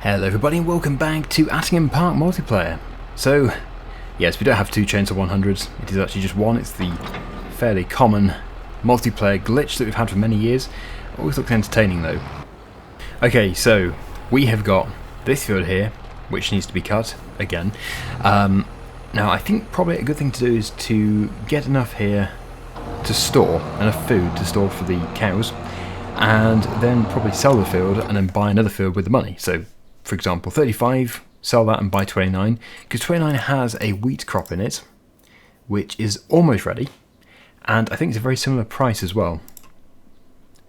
Hello everybody and welcome back to Attingham Park multiplayer. So, yes, we don't have two Chainsaw 100s, it is actually just one. It's the fairly common multiplayer glitch that we've had for many years. Always looks entertaining though. Okay, so we have got this field here, which needs to be cut, again. Now I think probably a good thing to do is to get enough here to store, enough food to store for the cows, and then probably sell the field and then buy another field with the money. So, for example, 35, sell that and buy 29, because 29 has a wheat crop in it, which is almost ready, and I think it's a very similar price as well.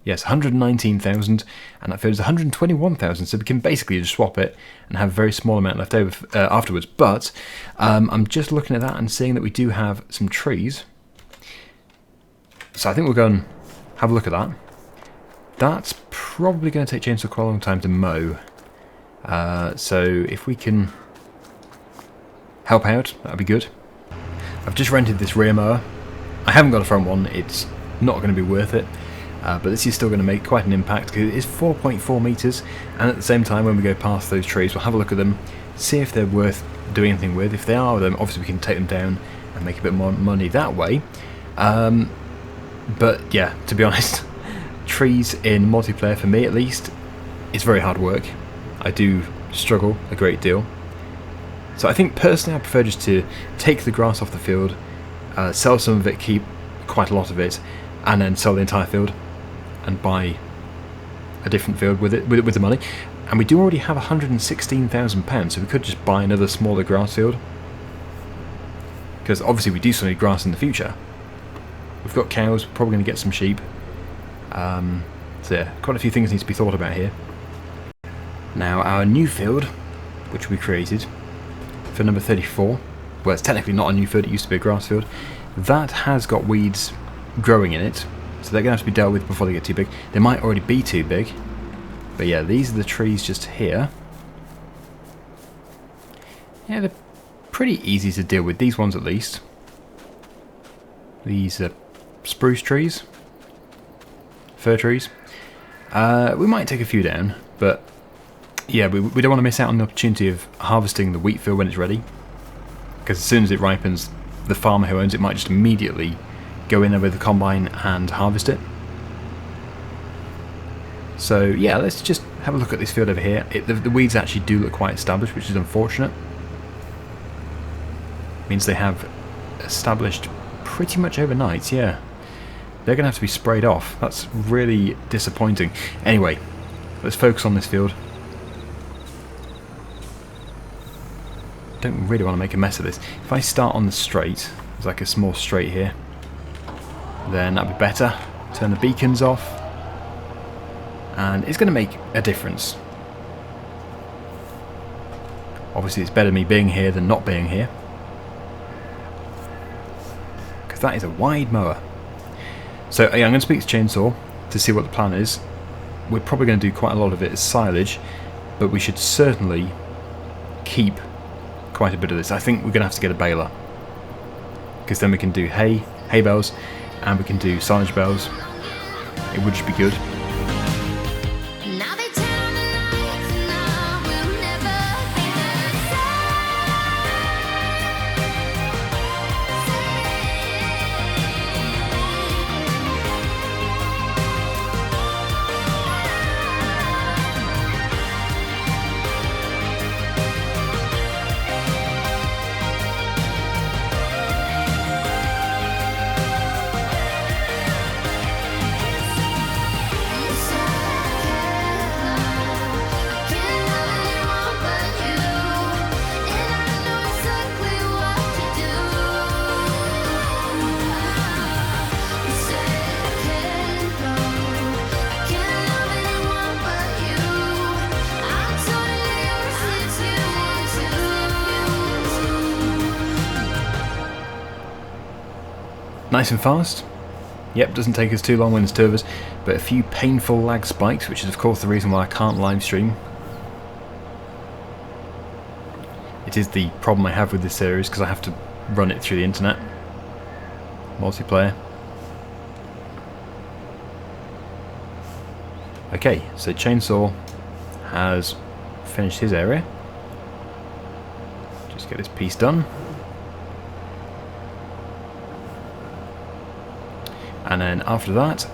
Yes, 119,000, and that field is 121,000, so we can basically just swap it and have a very small amount left over afterwards. But I'm just looking at that and seeing that we do have some trees, so I think we'll go and have a look at that. That's probably going to take Chainsaw quite a long time to mow. So if we can help out, that'd be good. I've just rented this rear mower. I haven't got a front one, it's not going to be worth it, but this is still going to make quite an impact because it is 4.4 metres, and at the same time when we go past those trees we'll have a look at them, see if they're worth doing anything with. If they are, then obviously we can take them down and make a bit more money that way. But yeah, to be honest, trees in multiplayer, for me at least, is very hard work. I do struggle a great deal. So I think personally I prefer just to take the grass off the field, sell some of it, keep quite a lot of it, and then sell the entire field and buy a different field with it with the money. And we do already have £116,000, so we could just buy another smaller grass field, because obviously we do still need grass in the future. We've got cows, we're probably going to get some sheep. So yeah, quite a few things need to be thought about here. Now our new field, which we created for number 34, well, it's technically not a new field, it used to be a grass field, that has got weeds growing in it, so they're going to have to be dealt with before they get too big. They might already be too big, but yeah, these are the trees just here. Yeah, they're pretty easy to deal with, these ones at least. These are spruce trees, fir trees. We might take a few down, but yeah, we don't want to miss out on the opportunity of harvesting the wheat field when it's ready, because as soon as it ripens, the farmer who owns it might just immediately go in there with the combine and harvest it. So yeah, let's just have a look at this field over here. The weeds actually do look quite established, which is unfortunate. Means they have established pretty much overnight, yeah. They're going to have to be sprayed off. That's really disappointing. Anyway, let's focus on this field. Don't really want to make a mess of this. If I start on the straight, there's like a small straight here, then that'd be better. Turn the beacons off, and it's going to make a difference. Obviously it's better me being here than not being here, because that is a wide mower. So yeah, I'm going to speak to Chainsaw to see what the plan is. We're probably going to do quite a lot of it as silage, but we should certainly keep quite a bit of this. I think we're going to have to get a baler, because then we can do hay bales, and we can do silage bales. It would just be good. Nice and fast. Yep, doesn't take us too long when there's two of us, but a few painful lag spikes, which is of course the reason why I can't live stream. It is the problem I have with this series, because I have to run it through the internet. Multiplayer. Okay, so Chainsaw has finished his area. Just get this piece done. And then after that,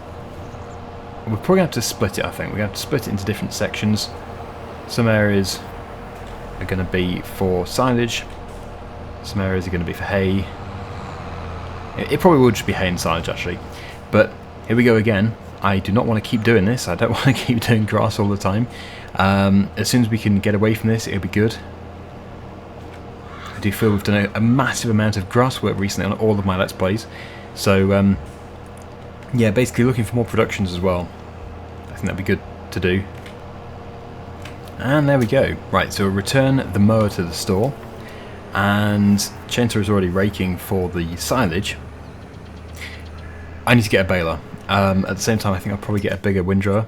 we're probably going to have to split it, I think. We're going to have to split it into different sections. Some areas are going to be for silage. Some areas are going to be for hay. It probably will just be hay and silage, actually. But here we go again. I do not want to keep doing this. I don't want to keep doing grass all the time. As soon as we can get away from this, it'll be good. I do feel we've done a massive amount of grass work recently on all of my Let's Plays. So, yeah, basically looking for more productions as well. I think that'd be good to do. And there we go. Right, so we'll return the mower to the store. And Chainsaw is already raking for the silage. I need to get a baler. At the same time, I think I'll probably get a bigger windrower.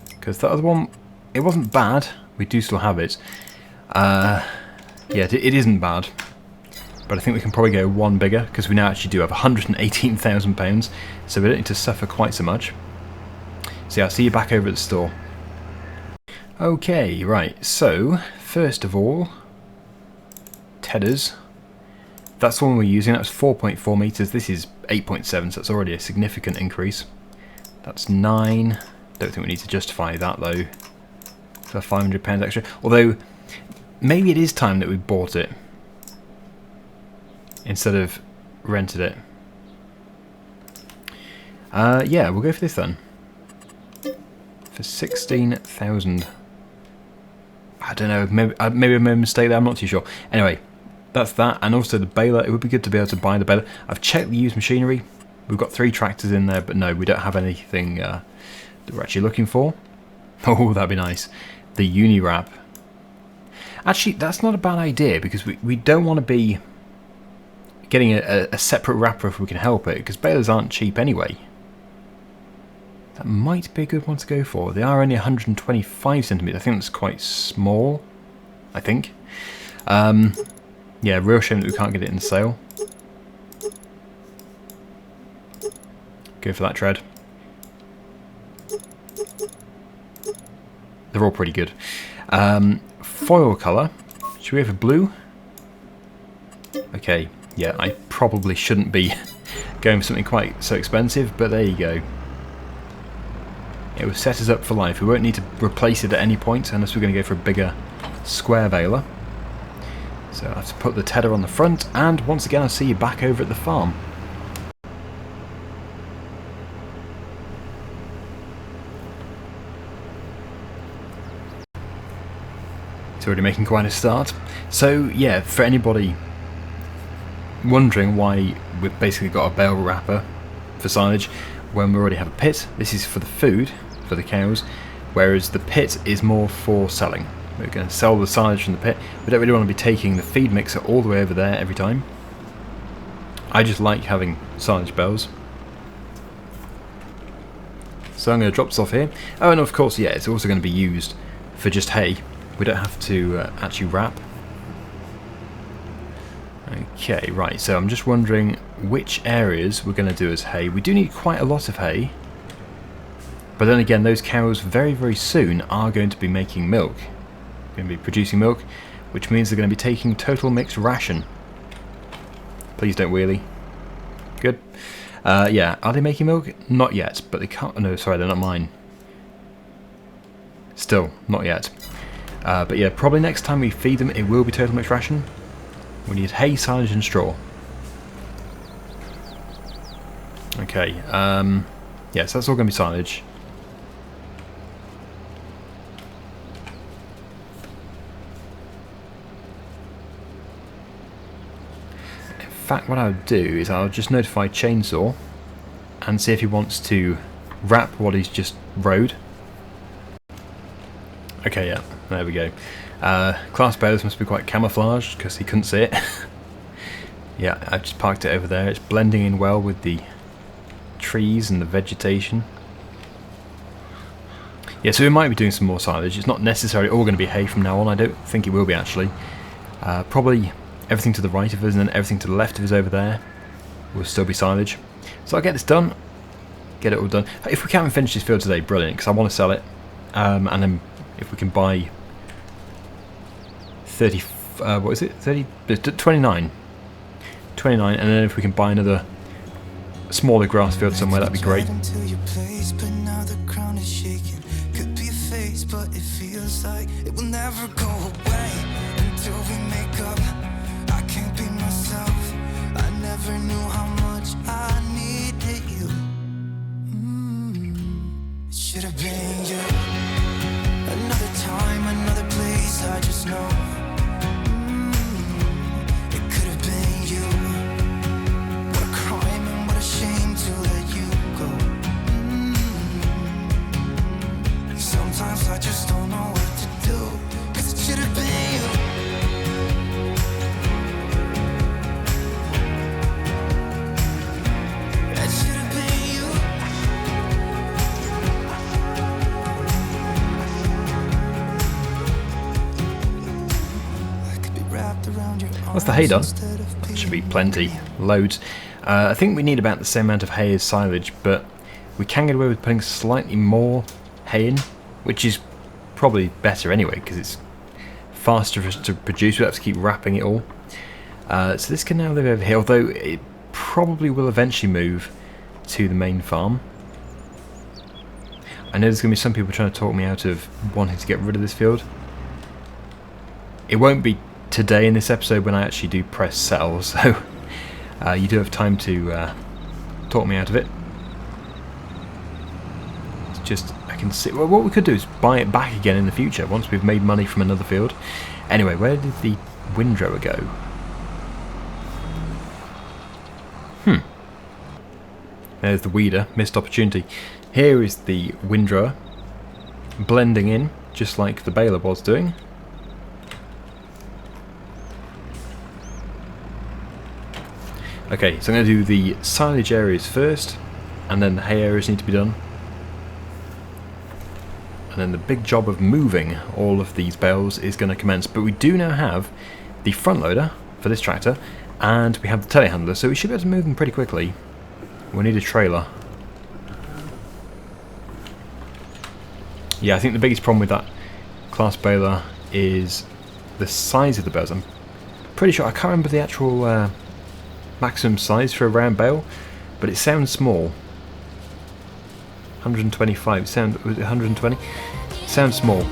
Because that other one, it wasn't bad. We do still have it. Yeah, it isn't bad. But I think we can probably go one bigger, because we now actually do have £118,000, so we don't need to suffer quite so much. So yeah, I'll see you back over at the store. Okay, right, so, first of all, Tedders. That's the one we're using. That was 4.4 metres. This is 8.7, so that's already a significant increase. That's 9. Don't think we need to justify that, though, for £500 extra. Although, maybe it is time that we bought it instead of rented it. Yeah, we'll go for this then. For 16,000. I don't know, maybe I made a mistake there, I'm not too sure. Anyway, that's that, and also the baler. It would be good to be able to buy the baler. I've checked the used machinery. We've got 3 tractors in there, but no, we don't have anything that we're actually looking for. Oh, that'd be nice. The uni wrap. Actually, that's not a bad idea, because we don't want to be getting a separate wrapper if we can help it, because balers aren't cheap anyway. That might be a good one to go for. They are only 125 centimetres. I think that's quite small, I think. Yeah, real shame that we can't get it in sale. Go for that tread. They're all pretty good. Foil colour. Should we have a blue? Okay, yeah, I probably shouldn't be going for something quite so expensive, but there you go. It will set us up for life. We won't need to replace it at any point unless we're going to go for a bigger square baler. So I have to put the tedder on the front, and once again I'll see you back over at the farm. It's already making quite a start. So yeah, for anybody wondering why we've basically got a bale wrapper for silage when we already have a pit, this is for the food, for the cows, whereas the pit is more for selling. We're going to sell the silage from the pit. We don't really want to be taking the feed mixer all the way over there every time. I just like having silage bales. So I'm going to drop this off here. Oh, and of course, yeah, it's also going to be used for just hay. We don't have to actually wrap. Okay, right, so I'm just wondering which areas we're going to do as hay. We do need quite a lot of hay. But then again, those cows very, very soon are going to be making milk. Going to be producing milk, which means they're going to be taking total mixed ration. Please don't wheelie. Good. Yeah, are they making milk? Not yet, but they can't... No, sorry, they're not mine. Still, not yet. But yeah, probably next time we feed them, it will be total mixed ration. We need hay, silage and straw. Okay, yeah, so that's all going to be silage. In fact, what I'll do is I'll just notify Chainsaw and see if he wants to wrap what he's just rode. Okay, yeah, there we go. Class balers must be quite camouflaged because he couldn't see it. Yeah, I've just parked it over there. It's blending in well with the trees and the vegetation. Yeah, so we might be doing some more silage. It's not necessarily all going to be hay from now on. I don't think it will be, actually. Probably everything to the right of us and then everything to the left of us over there will still be silage. So I'll get this done. Get it all done. If we can finish this field today, brilliant, because I want to sell it. And then if we can buy 30, what is it, 30, 29. 29, and then if we can buy another smaller grass field somewhere, that'd be great. But it feels like it will never go away until we make up. I can't be myself. I never knew how much I needed you. It should have been you. Another time, another place, I just know. It could have been you. What a crime and what a shame to let you go. Sometimes I just don't know what to do, 'cause it should have been you. It should have been you. I could be wrapped around your arms. What's the hay done? Should be plenty. Loads. I think we need about the same amount of hay as silage, but we can get away with putting slightly more hay in, which is probably better anyway, because it's faster for us to produce. We have to keep wrapping it all. So this can now live over here, although it probably will eventually move to the main farm. I know there's going to be some people trying to talk me out of wanting to get rid of this field. It won't be today in this episode when I actually do press sell, so you do have time to talk me out of it. It's just, I can see, well, what we could do is buy it back again in the future once we've made money from another field. Anyway, where did the windrower go? There's the weeder, missed opportunity. Here is the windrower, blending in just like the baler was doing. Okay, so I'm going to do the silage areas first, and then the hay areas need to be done. And then the big job of moving all of these bales is going to commence. But we do now have the front loader for this tractor, and we have the telehandler, so we should be able to move them pretty quickly. We need a trailer. Yeah, I think the biggest problem with that class baler is the size of the bales. I'm pretty sure, I can't remember the actual maximum size for a round bale, but it sounds small. 125, was it 120? Sounds small.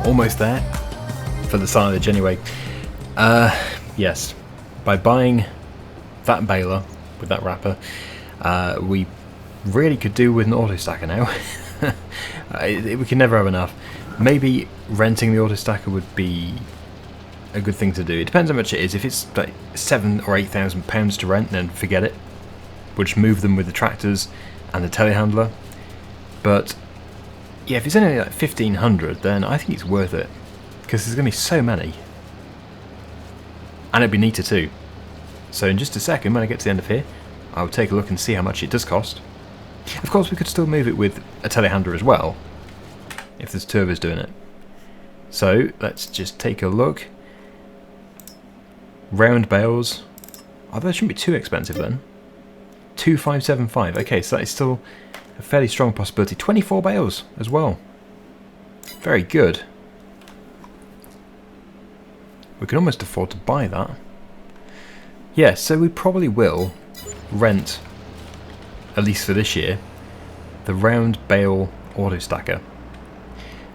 Almost there for the silage anyway. Yes, by buying that baler with that wrapper, we really could do with an auto stacker now. We can never have enough. Maybe renting the auto stacker would be a good thing to do. It depends how much it is. If it's like £7,000 or £8,000 to rent, then forget it. We'll just move them with the tractors and the telehandler. But yeah, if it's only like 1,500, then I think it's worth it, because there's going to be so many, and it'd be neater too. So in just a second, when I get to the end of here, I'll take a look and see how much it does cost. Of course, we could still move it with a telehandler as well, if there's two of us doing it. So let's just take a look. Round bales. Oh, that shouldn't be too expensive then. 2,575. Okay, so that is still a fairly strong possibility. 24 bales as well. Very good. We can almost afford to buy that. Yeah, so we probably will rent, at least for this year, the round bale auto stacker.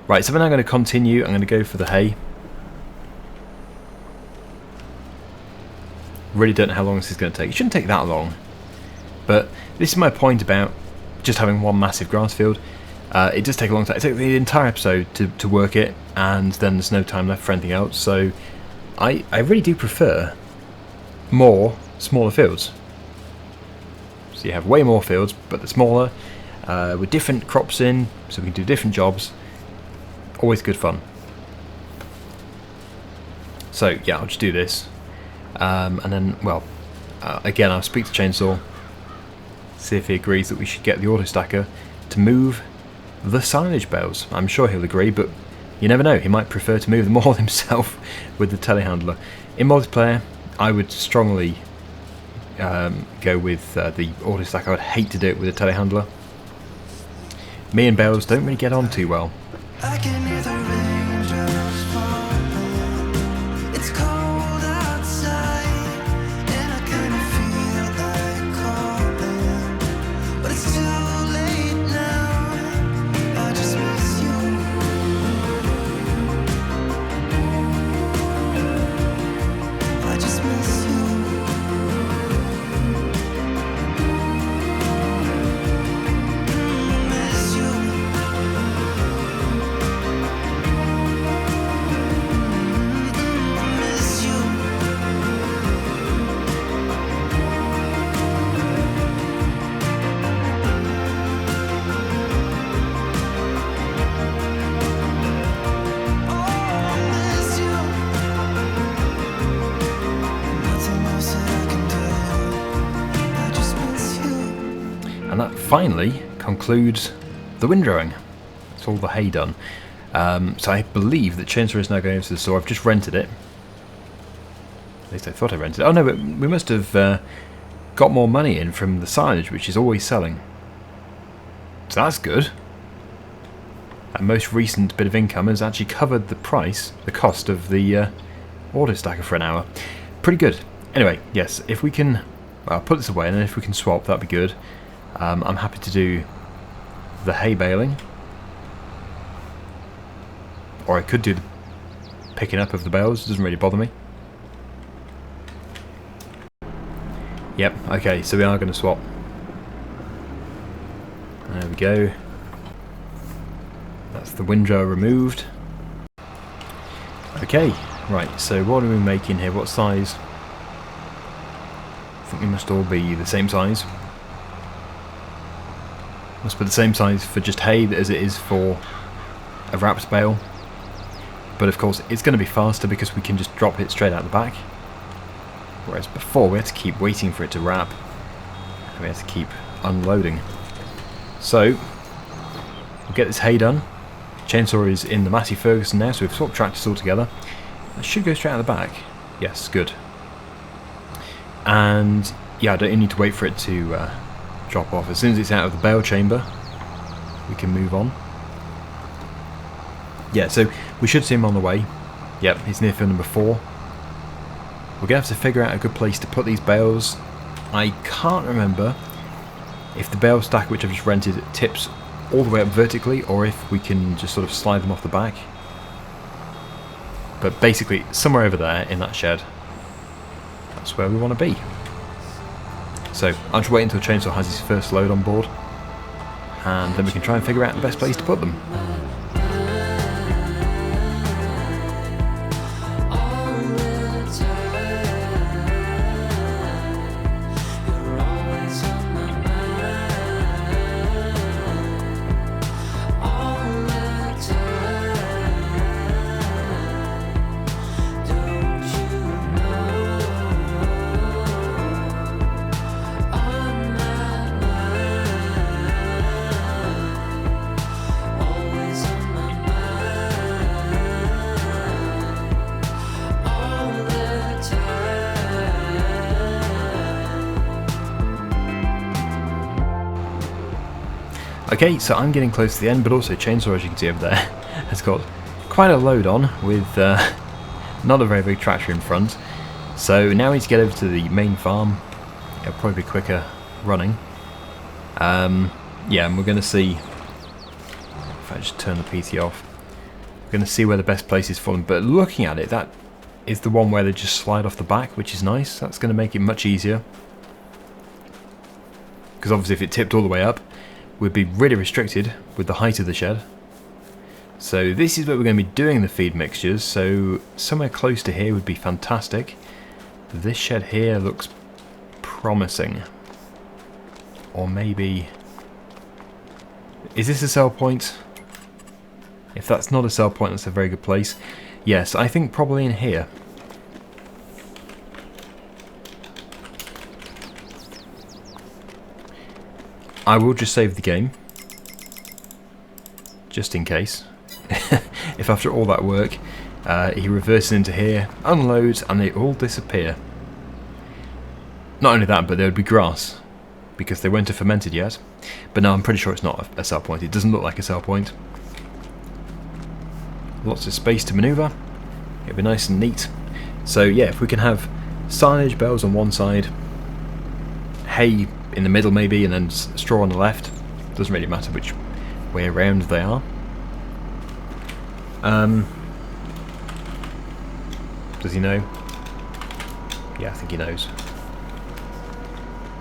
Right, so we're now going to continue. I'm going to go for the hay. Really don't know how long this is going to take. It shouldn't take that long. But this is my point about just having one massive grass field. It does take a long time. It takes the entire episode to work it, and then there's no time left for anything else. So I really do prefer more smaller fields. So you have way more fields, but they're smaller, with different crops in, so we can do different jobs. Always good fun. So yeah, I'll just do this, and then, well, again, I'll speak to Chainsaw, see if he agrees that we should get the auto stacker to move the silage bales. I'm sure he'll agree, but you never know, he might prefer to move them all himself with the telehandler. In multiplayer, I would strongly go with the auto stacker. I would hate to do it with a telehandler. Me and bales don't really get on too well. I can hear the raindrops falling. It's cold outside, and I kinda feel like calling, but it's too late now. I just miss you. I just miss you. Miss you. Miss you. Oh, miss you. Nothing else that I can do. I just miss you. And that finally concludes the windrowing. It's all the hay done. So I believe that Chainsaw is now going into the store. I've just rented it. At least I thought I rented it. Oh no, but we must have got more money in from the silage, which is always selling. So that's good. Our most recent bit of income has actually covered the cost of the auto stacker for an hour. Pretty good. Anyway, yes, if we can, well, I'll put this away, and then if we can swap, that'd be good. I'm happy to do the hay baling, or I could do the picking up of the bales. It doesn't really bother me. Yep, okay, so we are going to swap. There we go. That's the windrow removed. Okay, right, so what are we making here? What size? I think we must all be the same size. Must be the same size for just hay as it is for a wrapped bale. But of course it's going to be faster because we can just drop it straight out the back. Whereas before we had to keep waiting for it to wrap. And we had to keep unloading. So, we'll get this hay done. Chainsaw is in the Massey Ferguson now, so we've swapped tractors all together. That should go straight out the back. Yes, good. And yeah, I don't need to wait for it to drop off. As soon as it's out of the bale chamber, we can move on. Yeah, so we should see him on the way. Yep, he's near field number 4. We're going to have to figure out a good place to put these bales. I can't remember if the bale stack which I've just rented tips all the way up vertically, or if we can just sort of slide them off the back. But basically, somewhere over there in that shed, that's where we want to be. So I'll just wait until Chainsaw has his first load on board, and then we can try and figure out the best place to put them. Okay, so I'm getting close to the end, but also Chainsaw, as you can see over there, has got quite a load on with not a very big tractor in front. So now we need to get over to the main farm. It'll probably be quicker running. Yeah, and we're going to see, if I just turn the PT off, we're going to see where the best place is for them. But looking at it, that is the one where they just slide off the back, which is nice. That's going to make it much easier. Because obviously if it tipped all the way up, we'd be really restricted with the height of the shed. So this is where we're going to be doing the feed mixtures, so somewhere close to here would be fantastic. This shed here looks promising. Or maybe... is this a sell point? If that's not a sell point, that's a very good place. Yes, I think probably in here. I will just save the game, just in case. If after all that work, he reverses into here, unloads, and they all disappear. Not only that, but there would be grass, because they weren't fermented yet. But no, I'm pretty sure it's not a sell point. It doesn't look like a sell point. Lots of space to manoeuvre. It'll be nice and neat. So yeah, if we can have silage bales on one side, hay in the middle maybe, and then straw on the left. Doesn't really matter which way around they are. Does he know? Yeah, I think he knows.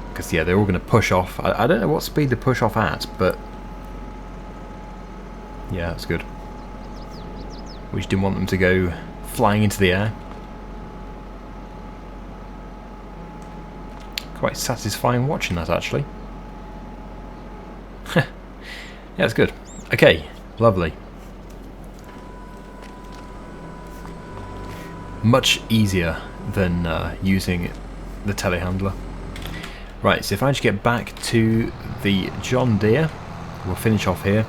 Because yeah, they're all going to push off. I don't know what speed they push off at, but yeah, that's good. We just didn't want them to go flying into the air. Quite satisfying watching that, actually. Yeah, it's good. Okay, lovely. Much easier than using the telehandler. Right, so if I just get back to the John Deere, we'll finish off here.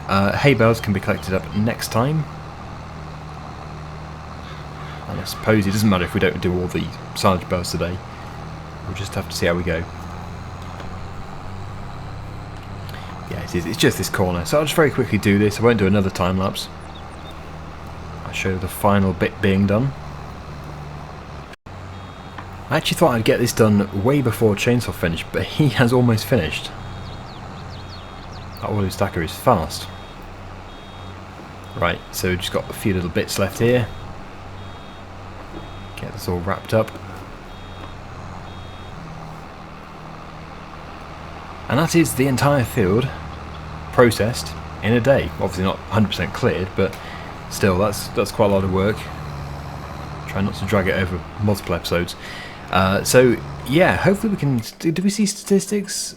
Hay bales can be collected up next time. And I suppose it doesn't matter if we don't do all the silage bales today. We'll just have to see how we go. Yeah, it is. It's just this corner. So I'll just very quickly do this. I won't do another time lapse. I'll show you the final bit being done. I actually thought I'd get this done way before Chainsaw finished, but he has almost finished. That auto stacker is fast. Right, so we've just got a few little bits left here. Get this all wrapped up. And that is the entire field processed in a day. Obviously not 100% cleared, but still, that's quite a lot of work. Try not to drag it over multiple episodes. So yeah, hopefully we can. Do we see statistics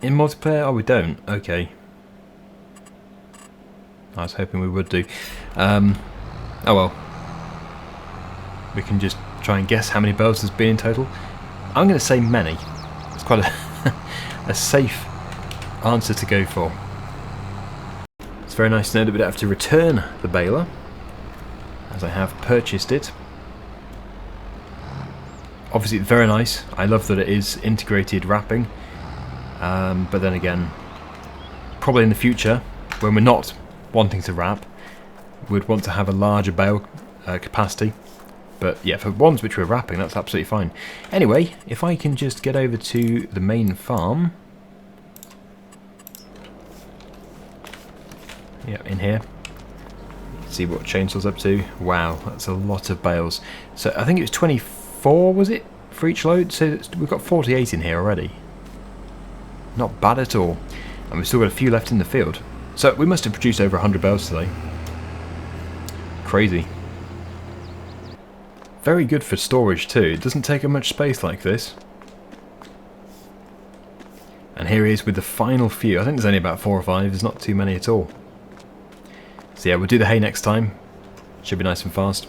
in multiplayer? Oh, we don't. Okay. I was hoping we would do. Oh well. We can just try and guess how many bales there's been in total. I'm going to say many. It's quite a safe answer to go for. It's very nice to know that we don't have to return the baler, as I have purchased it. Obviously it's very nice. I love that it is integrated wrapping, but then again, probably in the future, when we're not wanting to wrap, we'd want to have a larger bale capacity. But yeah, for ones which we're wrapping, that's absolutely fine. Anyway, if I can just get over to the main farm. Yeah, in here. See what Chainsaw's up to. Wow, that's a lot of bales. So I think it was 24, was it, for each load? So we've got 48 in here already. Not bad at all. And we've still got a few left in the field. So we must have produced over 100 bales today. Crazy. Very good for storage too. It doesn't take up much space like this. And here he is with the final few. I think there's only about 4 or 5. There's not too many at all. So yeah, we'll do the hay next time. Should be nice and fast.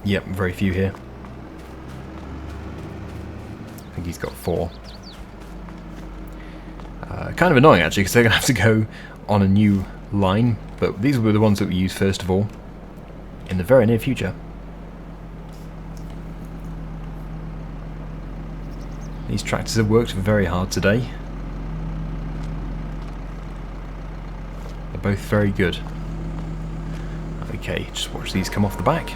Yep, very few here. I think he's got 4. Kind of annoying actually, because they're going to have to go on a new line. But these were the ones that we use first of all, in the very near future. These tractors have worked very hard today. They're both very good. Okay, just watch these come off the back.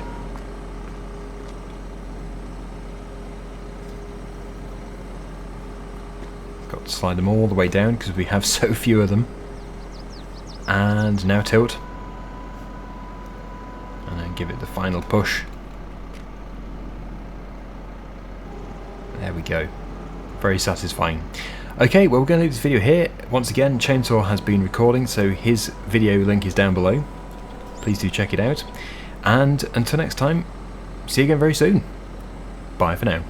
Got to slide them all the way down because we have so few of them. And now tilt. And then give it the final push. There we go. Very satisfying. Okay, well we're going to leave this video here. Once again, Chainsaw has been recording, so his video link is down below. Please do check it out. And until next time, see you again very soon. Bye for now.